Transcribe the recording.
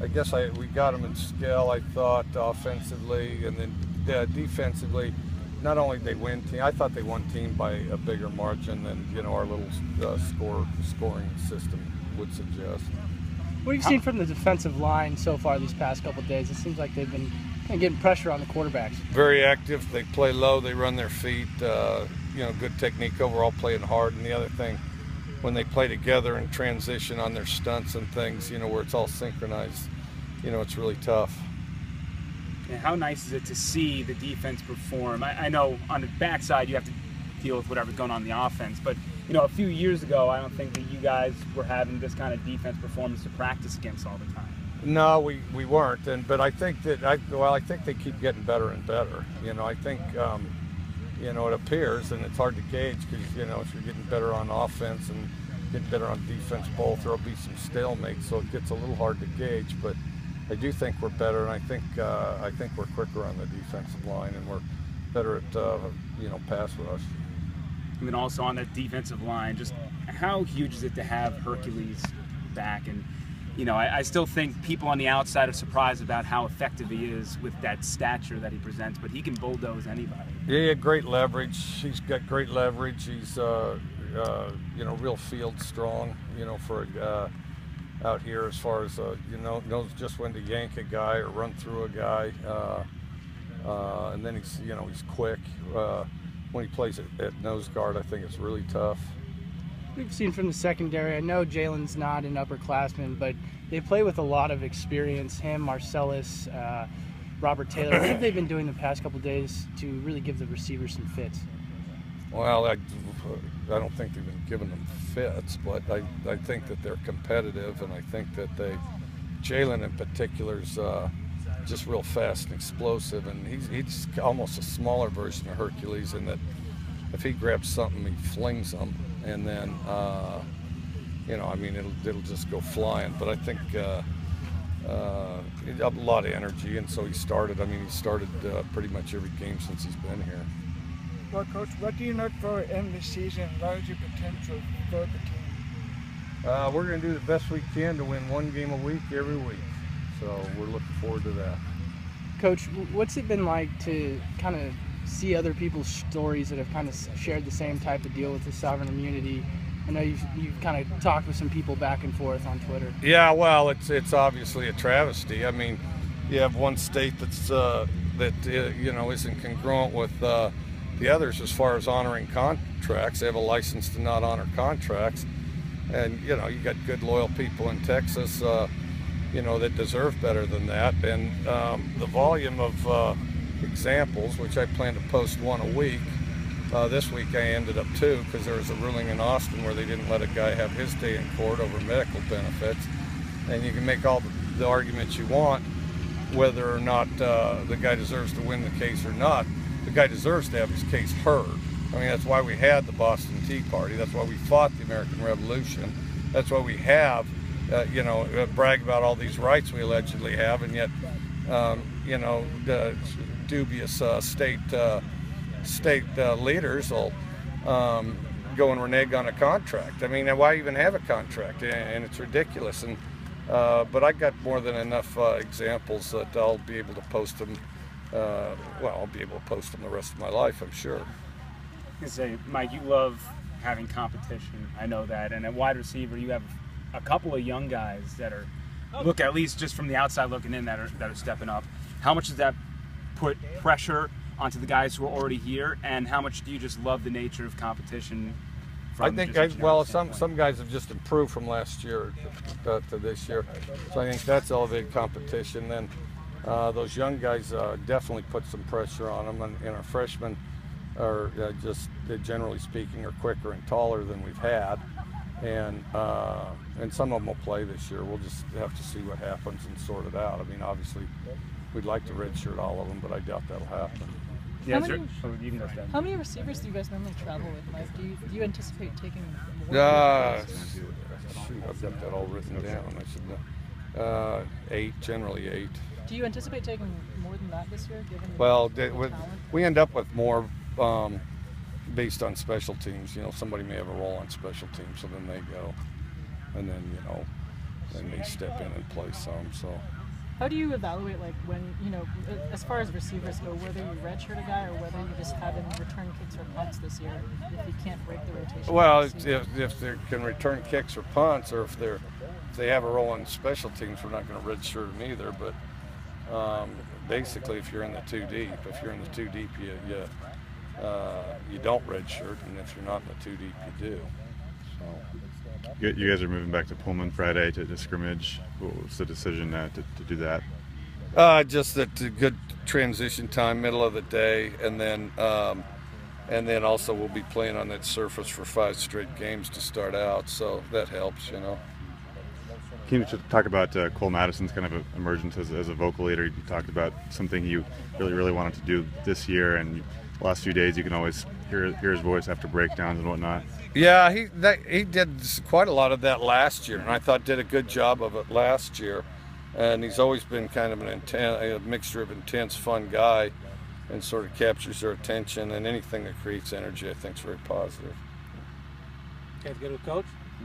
I guess we got them in skill, I thought, offensively, and then defensively. Not only they win team, I thought they won team by a bigger margin than our little scoring system would suggest. What have you seen from the defensive line so far these past couple of days? It seems like they've been kind of getting pressure on the quarterbacks. Very active. They play low. They run their feet. Good technique overall, playing hard. And the other thing, when they play together and transition on their stunts and things, where it's all synchronized, it's really tough. And how nice is it to see the defense perform? I know on the backside you have to deal with whatever's going on in the offense, but a few years ago, I don't think that you guys were having this kind of defense performance to practice against all the time. No, we weren't, but I think that I think they keep getting better and better. I think it appears, and it's hard to gauge because if you're getting better on offense and getting better on defense, both there'll be some stalemate, so it gets a little hard to gauge. But I do think we're better, and I think we're quicker on the defensive line, and we're better at pass rush. And then also on that defensive line, just how huge is it to have Hercules back? And I still think people on the outside are surprised about how effective he is with that stature that he presents, but he can bulldoze anybody. Yeah, great leverage. He's got great leverage. He's real field strong. For out here, as far as knows just when to yank a guy or run through a guy, and then he's quick. When he plays at nose guard, I think it's really tough. We've seen from the secondary, I know Jalen's not an upperclassman, but they play with a lot of experience. Him, Marcellus, Robert Taylor. What have they been doing the past couple of days to really give the receivers some fits? Well, I don't think they've been giving them fits, but I think that they're competitive, and I think that Jalen in particular is just real fast and explosive, and he's almost a smaller version of Hercules in that if he grabs something, he flings them, and then it'll just go flying. But I think a lot of energy, and so he started pretty much every game since he's been here. Well, Coach, what do you look for in the season? What is your potential for the team? We're going to do the best we can to win one game a week every week. So we're looking forward to that. Coach, what's it been like to kind of see other people's stories that have kind of shared the same type of deal with the sovereign immunity? I know you've kind of talked with some people back and forth on Twitter. Yeah, well, it's obviously a travesty. I mean, you have one state that's isn't congruent with the others as far as honoring contracts. They have a license to not honor contracts, and you got good, loyal people in Texas. That deserve better than that, and the volume of examples, which I plan to post one a week. This week I ended up two because there was a ruling in Austin where they didn't let a guy have his day in court over medical benefits, and you can make all the arguments you want whether or not the guy deserves to win the case or not. The guy deserves to have his case heard. I mean, that's why we had the Boston Tea Party. That's why we fought the American Revolution. That's why we have brag about all these rights we allegedly have, and yet, the dubious state leaders will go and renege on a contract. I mean, why even have a contract? And it's ridiculous. And but I got more than enough examples that I'll be able to post them. I'll be able to post them the rest of my life, I'm sure. I say, Mike, you love having competition. I know that. And at wide receiver, you have a couple of young guys that are, look, at least just from the outside looking in, that are stepping up. How much does that put pressure onto the guys who are already here, and how much do you just love the nature of competition? I think some guys have just improved from last year to this year, so I think that's elevated competition. Then those young guys definitely put some pressure on them, and our freshmen are generally speaking, are quicker and taller than we've had, and some of them will play this year. We'll just have to see what happens and sort it out. I mean, obviously, we'd like to redshirt all of them, but I doubt that'll happen. Yeah, how many receivers do you guys normally travel with, Mike? Do you anticipate taking more? I've got that all written down. I should 8, generally 8. Do you anticipate taking more than that this year? We end up with more based on special teams. Somebody may have a role on special teams, so then they go, and then me step in and play some. So. How do you evaluate, like, when, as far as receivers go, whether you redshirt a guy or whether you just have him return kicks or punts this year if you can't break the rotation? Well, if they can return kicks or punts, or if they have a role on special teams, we're not going to redshirt them either. But basically, if you're in the two deep, you don't redshirt, and if you're not in the two deep, you do. So. You guys are moving back to Pullman Friday to scrimmage. What was the decision to do that? Just that a good transition time, middle of the day, and then also we'll be playing on that surface for 5 straight games to start out, so that helps, Can you talk about Cole Madison's kind of emergence as a vocal leader? You talked about something you really wanted to do this year, and the last few days you can always hear his voice after breakdowns and whatnot. Yeah, he did quite a lot of that last year, and I thought did a good job of it last year. And he's always been kind of a mixture of intense, fun guy, and sort of captures their attention. And anything that creates energy, I think, is very positive. Okay, to go to the coach.